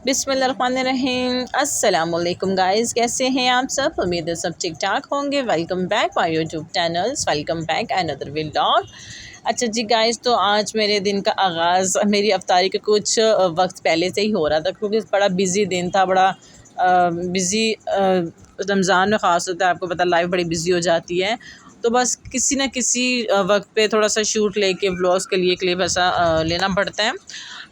बिस्मिल्लाहिर्रहमानिर्रहीम। अस्सलाम वालेकुम गाइस, कैसे हैं आप सब? उम्मीद है सब ठीक ठाक होंगे। Welcome back my YouTube channels, welcome back another vlog. अच्छा जी गाइस, तो आज मेरे दिन का आगाज़ मेरी अफ्तारी के कुछ वक्त पहले से ही हो रहा था, क्योंकि बड़ा बिज़ी दिन था, बड़ा बिज़ी रमज़ान में ख़ास होता है, आपको पता लाइफ बड़ी बिज़ी हो जाती है। तो बस किसी न किसी वक्त पे थोड़ा सा शूट लेके व्लॉग्स के लिए क्लिप ऐसा लेना पड़ता है।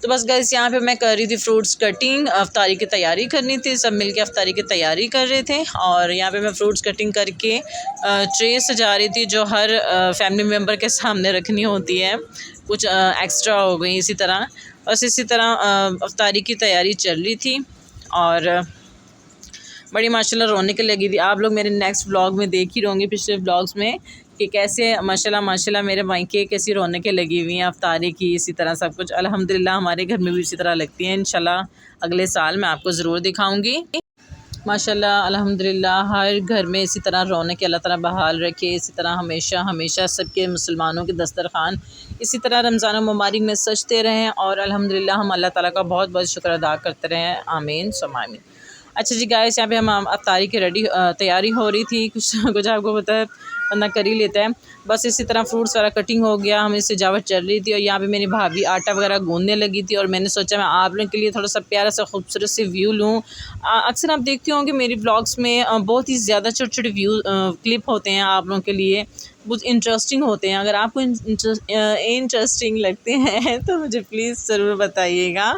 तो बस गाइस, यहाँ पे मैं कर रही थी फ्रूट्स कटिंग, अफ्तारी की तैयारी करनी थी, सब मिलके अफ्तारी की तैयारी कर रहे थे। और यहाँ पे मैं फ्रूट्स कटिंग करके ट्रे सजा रही थी, जो हर फैमिली मेम्बर के सामने रखनी होती है। कुछ एक्स्ट्रा हो गई इसी तरह, बस इसी तरह अफ्तारी की तैयारी चल रही थी। और बड़ी माशाल्लाह रौनक लगी थी। आप लोग मेरे नेक्स्ट व्लॉग में देख ही होंगे, पिछले व्लॉग्स में, कि कैसे माशाल्लाह मेरे मायके कैसी रौनकें लगी हुई हैं अफ्तारी की। इसी तरह सब कुछ अल्हम्दुलिल्लाह हमारे घर में भी इसी तरह लगती हैं। इंशाल्लाह अगले साल मैं आपको ज़रूर दिखाऊंगी। माशाल्लाह अल्हम्दुलिल्लाह हर घर में इसी तरह रौनक अल्लाह ताला बहाल रखे। इसी तरह हमेशा हमेशा सबके मुसलमानों के दस्तरखान इसी तरह रमज़ान मुबारक में सजते रहें, और अल्हम्दुलिल्लाह हम अल्लाह ताला का बहुत बहुत शुक्र अदा करते रहें। आमीन सुम्मा आमीन। अच्छा जी गाइस, यहाँ पे हम अफ्तारी की तैयारी हो रही थी। कुछ कुछ आपको पता है बंदा कर ही लेता है। बस इसी तरह फ्रूट्स वाला कटिंग हो गया, हमें सजावट चल रही थी, और यहाँ पे मेरी भाभी आटा वगैरह गूंदने लगी थी। और मैंने सोचा मैं आप लोगों के लिए थोड़ा सा प्यारा सा खूबसूरत से व्यू लूँ। अक्सर आप देखते होंगे मेरी व्लॉग्स में बहुत ही ज़्यादा छोटे छोटे व्यू क्लिप होते हैं आप लोगों के लिए, बहुत इंटरेस्टिंग होते हैं। अगर आपको इंटरेस्टिंग लगते हैं तो मुझे प्लीज़ ज़रूर बताइएगा।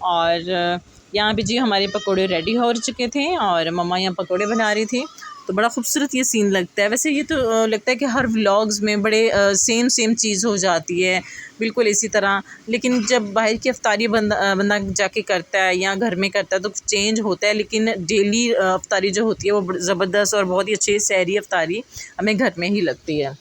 और यहाँ पे जी हमारे पकोड़े रेडी हो चुके थे, और मम्मा यहाँ पकोड़े बना रही थी। तो बड़ा खूबसूरत ये सीन लगता है। वैसे ये तो लगता है कि हर व्लॉग्स में बड़े सेम चीज़ हो जाती है, बिल्कुल इसी तरह। लेकिन जब बाहर की अफ्तारी बंदा जाके करता है या घर में करता है तो चेंज होता है, लेकिन डेली अफ्तारी जो होती है वो ज़बरदस्त और बहुत ही अच्छी सहरी अफ्तारी हमें घर में ही लगती है।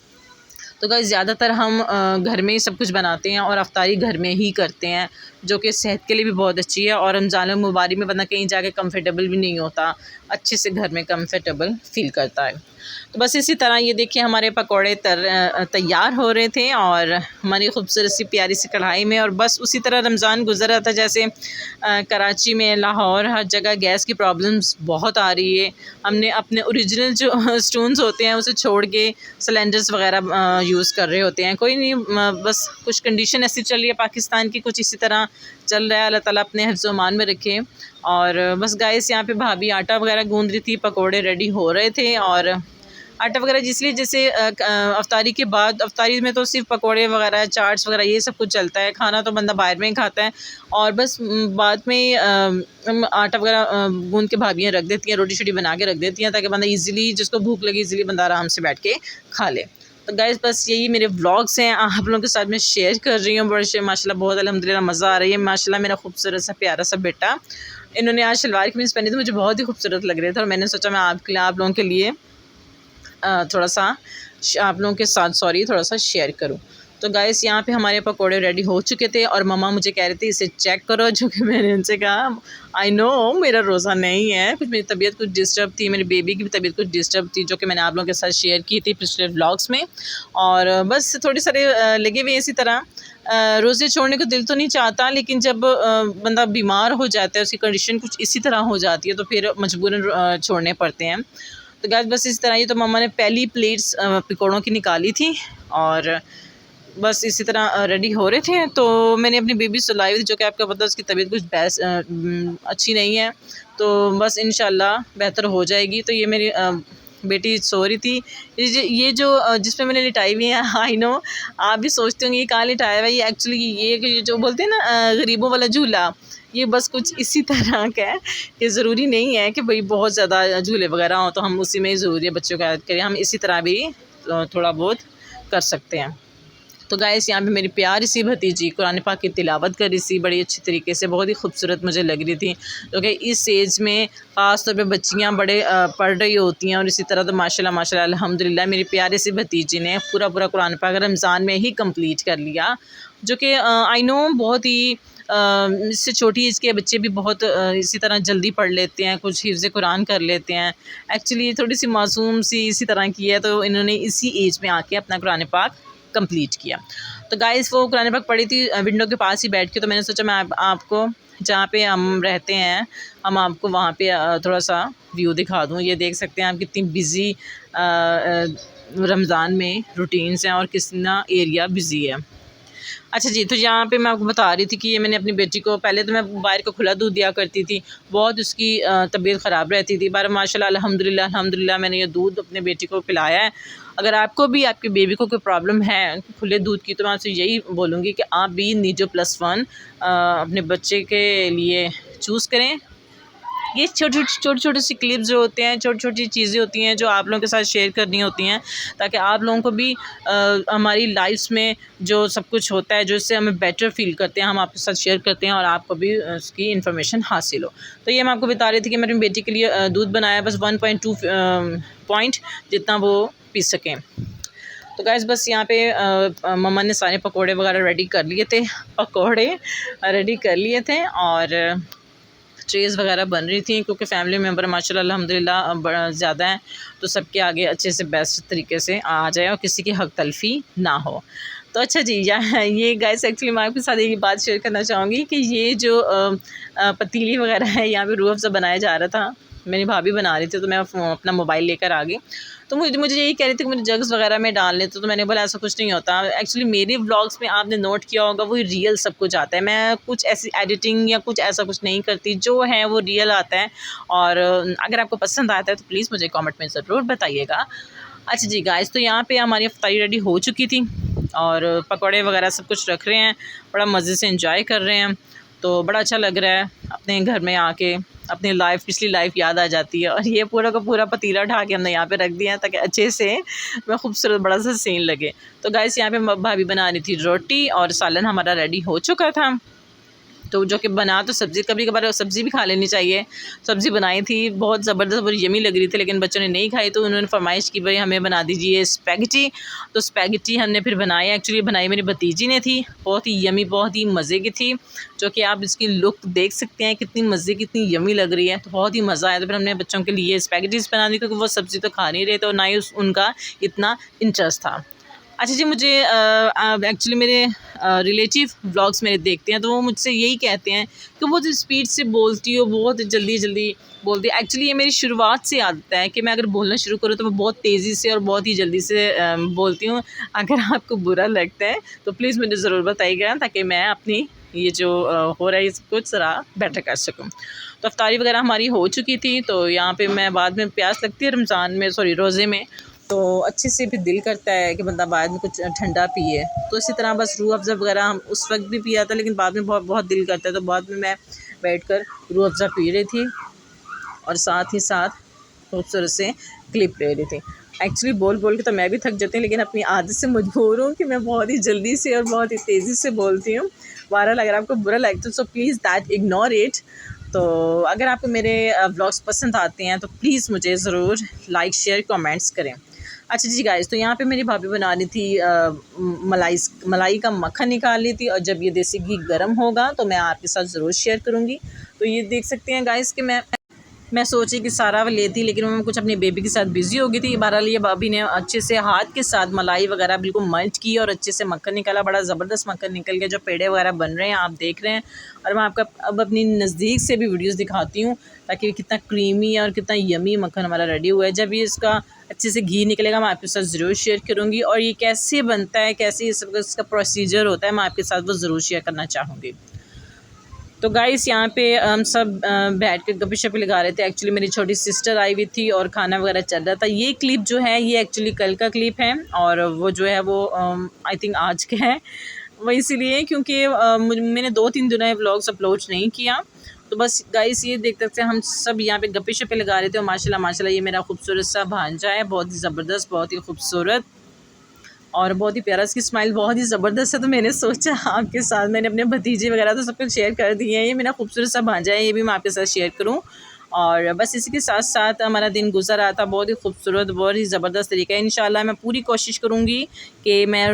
तो गाइस, ज़्यादातर हम घर में ही सब कुछ बनाते हैं और अफ्तारी घर में ही करते हैं, जो कि सेहत के लिए भी बहुत अच्छी है। और रमज़ान मुबारक में बंदा कहीं जाके कंफर्टेबल भी नहीं होता, अच्छे से घर में कंफर्टेबल फ़ील करता है। तो बस इसी तरह ये देखिए हमारे पकोड़े तैयार हो रहे थे, और हमारी खूबसूरत सी प्यारी सी कढ़ाई में। और बस उसी तरह रमज़ान गुजर रहा था, जैसे कराची में, लाहौर, हर जगह गैस की प्रॉब्लम्स बहुत आ रही है। हमने अपने ओरिजिनल जो स्टोन्स होते हैं उसे छोड़ के सिलेंडर्स वगैरह यूज़ कर रहे होते हैं। कोई नहीं, बस कुछ कंडीशन ऐसी चल रही है पाकिस्तान की, कुछ इसी तरह चल रहा है। अल्लाह ताला अपने हिफ्ज़ व अमान में रखे। और बस गाइस, यहाँ पे भाभी आटा वगैरह गूंद रही थी, पकोड़े रेडी हो रहे थे। और आटा वगैरह इसलिए, जैसे अफ्तारी के बाद, अफ्तारी में तो सिर्फ पकोड़े वगैरह, चाट्स वगैरह ये सब कुछ चलता है, खाना तो बंदा बाहर में ही खाता है। और बस बाद में आटा वगैरह गूंद के भाभियाँ रख देती हैं, रोटी शोटी बना के रख देती हैं, ताकि बंदा ईज़िली, जिसको भूख लगे, ईज़िली बंदा आराम से बैठ के खा ले। तो गाइस, बस यही मेरे व्लॉग्स हैं, आप लोगों के साथ मैं शेयर कर रही हूँ। बड़े माशाल्लाह बहुत अल्हम्दुलिल्लाह मज़ा आ रही है। माशाल्लाह मेरा खूबसूरत सा प्यारा सा बेटा, इन्होंने आज शलवार कमीज़ पहनी थी, मुझे बहुत ही खूबसूरत लग रहे थे। और मैंने सोचा मैं आप लोगों के लिए थोड़ा सा आप लोगों के साथ थोड़ा सा शेयर करूं। तो गाइस, यहाँ पे हमारे पकोड़े रेडी हो चुके थे, और मम्मा मुझे कह रही थी इसे चेक करो, जो कि मैंने उनसे कहा आई नो मेरा रोज़ा नहीं है, कुछ मेरी तबीयत कुछ डिस्टर्ब थी, मेरी बेबी की भी तबीयत कुछ डिस्टर्ब थी, जो कि मैंने आप लोगों के साथ शेयर की थी पिछले व्लॉग्स में। और बस थोड़ी सारे लगे हुए इसी तरह। रोज़े छोड़ने को दिल तो नहीं चाहता, लेकिन जब बंदा बीमार हो जाता है, उसकी कंडीशन कुछ इसी तरह हो जाती है, तो फिर मजबूरन छोड़ने पड़ते हैं। तो गाइस, बस इस तरह ही तो मम्मा ने पहली प्लेट्स पकौड़ों की निकाली थी, और बस इसी तरह रेडी हो रहे थे। तो मैंने अपनी बेबी सुलाई थी, जो कि आपको पता है उसकी तबीयत कुछ अच्छी नहीं है, तो बस इंशाल्लाह बेहतर हो जाएगी। तो ये मेरी बेटी सो रही थी। ये जो जिसमें मैंने लिटाई हुई है, आई नो आप भी सोचते होंगे ये कहाँ लिटाया हुआ है। ये एक्चुअली ये जो बोलते हैं ना गरीबों वाला झूला, ये बस कुछ इसी तरह का है। कि ज़रूरी नहीं है कि भाई बहुत ज़्यादा झूले वगैरह हों तो हम उसी में ही ज़रूरी है बच्चों का ऐड करें, हम इसी तरह भी थोड़ा बहुत कर सकते हैं। तो गाइस, यहाँ पे मेरी प्यारी सी भतीजी कुरान पाक की तिलावत कर रही थी, बड़ी अच्छी तरीके से, बहुत ही खूबसूरत मुझे लग रही थी। क्योंकि इस एज में ख़ास तौर पे बच्चियाँ बड़े पढ़ रही होती हैं, और इसी तरह तो माशाल्लाह अल्हम्दुलिल्लाह मेरी प्यारी सी भतीजी ने पूरा कुरान पाक रमज़ान में ही कंप्लीट कर लिया, जो कि आई नो बहुत ही इससे छोटी एज के बच्चे भी बहुत इसी तरह जल्दी पढ़ लेते हैं, कुछ हिफ्ज़ कुरान कर लेते हैं। एक्चुअली थोड़ी सी मासूम सी इसी तरह की है, तो इन्होंने इसी एज में आके अपना कुरान पाक कंप्लीट किया। तो गाइस, वो कुरान पाक पढ़ी थी विंडो के पास ही बैठ के, तो मैंने सोचा मैं आपको जहाँ पे हम रहते हैं, हम आपको वहाँ पे थोड़ा सा व्यू दिखा दूँ। ये देख सकते हैं आप कितनी बिज़ी रमज़ान में रूटीन्स हैं और कितना एरिया बिज़ी है। अच्छा जी, तो यहाँ पे मैं आपको बता रही थी कि ये मैंने अपनी बेटी को, पहले तो मैं बाहर का खुला दूध दिया करती थी, बहुत उसकी तबीयत ख़राब रहती थी, पर माशाल्लाह अल्हम्दुलिल्लाह अल्हम्दुलिल्लाह मैंने ये दूध अपने बेटी को पिलाया है। अगर आपको भी आपकी बेबी को कोई प्रॉब्लम है खुले दूध की, तो मैं आपसे यही बोलूँगी कि आप भी Nido+1 अपने बच्चे के लिए चूज़ करें। ये छोटी सी क्लिप्स जो होते हैं, छोटी छोटी चीज़ें होती हैं जो आप लोगों के साथ शेयर करनी होती हैं, ताकि आप लोगों को भी हमारी लाइफ्स में जो सब कुछ होता है, जो इससे हमें बेटर फील करते हैं, हम आपके साथ शेयर करते हैं और आपको भी उसकी इन्फॉर्मेशन हासिल हो। तो ये मैं आपको बता रही थी कि मैंने अपनी बेटी के लिए दूध बनाया, बस 1.2 पॉइंट जितना वो पी सकें। तो गाइस बस यहाँ पे मम्मा ने सारे पकोड़े वगैरह रेडी कर लिए थे, और ट्रेज़ वगैरह बन रही थी, क्योंकि फैमिली मेम्बर माशाल्लाह अल्हम्दुलिल्लाह बड़ा ज़्यादा है, तो सबके आगे अच्छे से बेस्ट तरीके से आ जाए और किसी की हक तलफ़ी ना हो। तो अच्छा जी, ये गाइस एक्चुअली मैं आपके साथ एक बात शेयर करना चाहूँगी कि ये जो पतीली वगैरह है, यहाँ पे रूह अफ़ज़ा बनाया जा रहा था, मेरी भाभी बना रही थी, तो मैं अपना मोबाइल लेकर आ गई। तो मुझे यही कह रही थी कि मुझे जग्स वगैरह में डालने थे, तो मैंने बोला ऐसा कुछ नहीं होता। एक्चुअली मेरे व्लॉग्स में आपने नोट किया होगा वही रियल सब कुछ आता है, मैं कुछ ऐसी एडिटिंग या कुछ ऐसा कुछ नहीं करती, जो है वो रियल आता है। और अगर आपको पसंद आता है तो प्लीज़ मुझे कमेंट में ज़रूर बताइएगा। अच्छा जी गाइस, तो यहाँ पे हमारी इफ्तारी रेडी हो चुकी थी और पकौड़े वगैरह सब कुछ रख रहे हैं, बड़ा मज़े से इंजॉय कर रहे हैं। तो बड़ा अच्छा लग रहा है अपने घर में आके, अपनी पिछली लाइफ याद आ जाती है। और ये पूरा का पूरा पतीला उठा के हमने यहाँ पे रख दिया है, ताकि अच्छे से मैं खूबसूरत बड़ा सा सीन लगे। तो गाइस यहाँ पे भाभी बना रही थी रोटी और सालन हमारा रेडी हो चुका था। तो जो कि बना तो सब्ज़ी, कभी कभार सब्ज़ी भी खा लेनी चाहिए। सब्ज़ी बनाई थी, बहुत ज़बरदस्त, बड़ी यमी लग रही थी, लेकिन बच्चों ने नहीं खाई, तो उन्होंने फरमाइश की भाई हमें बना दीजिए स्पैगेटी। तो स्पैगेटी हमने फिर बनाई, एक्चुअली बनाई मेरी भतीजी ने थी, बहुत ही यमी, बहुत ही मज़े की थी, जो कि आप इसकी लुक देख सकते हैं कितनी मज़े की, कितनी यमी लग रही है। तो बहुत ही मज़ा आया। तो फिर हमने बच्चों के लिए स्पैगेटीज़ बना दी, क्योंकि वो सब्ज़ी तो खा नहीं रहे थे और ना ही उनका इतना इंटरेस्ट था। अच्छा जी, मुझे एक्चुअली मेरे रिलेटिव व्लॉग्स मेरे देखते हैं, तो वो मुझसे यही कहते हैं कि बहुत स्पीड से बोलती हो, बहुत जल्दी जल्दी बोलती है। एक्चुअली ये मेरी शुरुआत से आदत है कि मैं अगर बोलना शुरू करूँ तो मैं बहुत तेज़ी से और बहुत ही जल्दी से बोलती हूँ। अगर आपको बुरा लगता है तो प्लीज़ मुझे ज़रूर बताइएगा, ताकि मैं अपनी ये जो हो रहा है इस कुछ ज़रा बेटर कर सकूँ। तो इफ्तारी वगैरह हमारी हो चुकी थी। तो यहाँ पे मैं बाद में प्यास लगती है रमज़ान में, सॉरी रोज़े में, तो अच्छे से फिर दिल करता है कि बंदा बाद में कुछ ठंडा पिए। तो इसी तरह बस रूह अफ़ज़ा वगैरह हम उस वक्त भी पिया था, लेकिन बाद में बहुत दिल करता है, तो बाद में मैं बैठकर रूह अफ़ज़ा पी रही थी और साथ ही साथ खूबसूरत से क्लिप ले रही थी। एक्चुअली बोल के तो मैं भी थक जाती हूँ, लेकिन अपनी आदत से मजबूर हूँ कि मैं बहुत ही जल्दी से और बहुत ही तेज़ी से बोलती हूँ। बहरहाल अगर आपको बुरा लगता है so please that ignore it. तो अगर आपको मेरे व्लॉग्स पसंद आते हैं तो प्लीज़ मुझे ज़रूर लाइक शेयर कमेंट्स करें। अच्छा जी गाइस, तो यहाँ पे मेरी भाभी बना रही थी मलाई का मक्खन निकाल ली थी, और जब ये देसी घी गर्म होगा तो मैं आपके साथ ज़रूर शेयर करूँगी। तो ये देख सकते हैं गाइस कि मैं सोची कि सारा लेती, लेकिन मैं कुछ अपनी बेबी के साथ बिज़ी हो गई थी। बहरहाल ये भाभी ने अच्छे से हाथ के साथ मलाई वगैरह बिल्कुल मर्ज की और अच्छे से मक्खन निकाला, बड़ा ज़बरदस्त मक्खन निकल गया। जो पेड़े वगैरह बन रहे हैं आप देख रहे हैं, और मैं आपको अब अपनी नज़दीक से भी वीडियोस दिखाती हूँ, ताकि कितना क्रीमी और कितना यमी मक्खन हमारा रेडी हुआ है। जब ये इसका अच्छे से घी निकलेगा मैं आपके साथ ज़रूर शेयर करूँगी, और ये कैसे बनता है, कैसे इसका प्रोसीजर होता है, मैं आपके साथ वो ज़रूर शेयर करना चाहूँगी। तो गाइस यहाँ पे हम सब बैठ कर गप्पे शप्पे लगा रहे थे। एक्चुअली मेरी छोटी सिस्टर आई हुई थी और खाना वगैरह चल रहा था। ये क्लिप जो है ये एक्चुअली कल का क्लिप है, और वो जो है वो आई थिंक आज का है। वो इसीलिए क्योंकि मैंने 2-3 दिन व्लॉग्स अपलोड नहीं किया। तो बस गाइस ये देख सकते हैं हम सब यहाँ पे गप्पे शप्पे लगा रहे थे, और माशाल्लाह ये मेरा खूबसूरत सा भांजा है, बहुत ही ज़बरदस्त, बहुत ही खूबसूरत और बहुत ही प्यारा। इसकी स्माइल बहुत ही ज़बरदस्त है। तो मैंने सोचा आपके साथ, मैंने अपने भतीजे वगैरह तो सब कुछ शेयर कर दिए हैं, ये मेरा खूबसूरत सा भांजा है, ये भी मैं आपके साथ शेयर करूं। और बस इसी के साथ साथ हमारा दिन गुजर रहा था, बहुत ही खूबसूरत, बहुत ही ज़बरदस्त तरीका है। इंशाल्लाह मैं पूरी कोशिश करूँगी कि मैं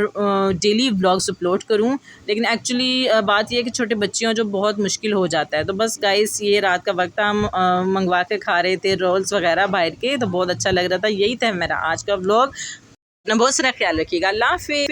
डेली व्लॉग्स अपलोड करूँ, लेकिन एक्चुअली बात यह है कि छोटे बच्चियों जो बहुत मुश्किल हो जाता है। तो बस गाइस ये रात का वक्त हम मंगवा के खा रहे थे रोल्स वगैरह बाहर के, तो बहुत अच्छा लग रहा था। यही था मेरा आज का व्लॉग। अपना बहुत सारा ख्याल रखिएगा। अल्लाह हाफ़िज़।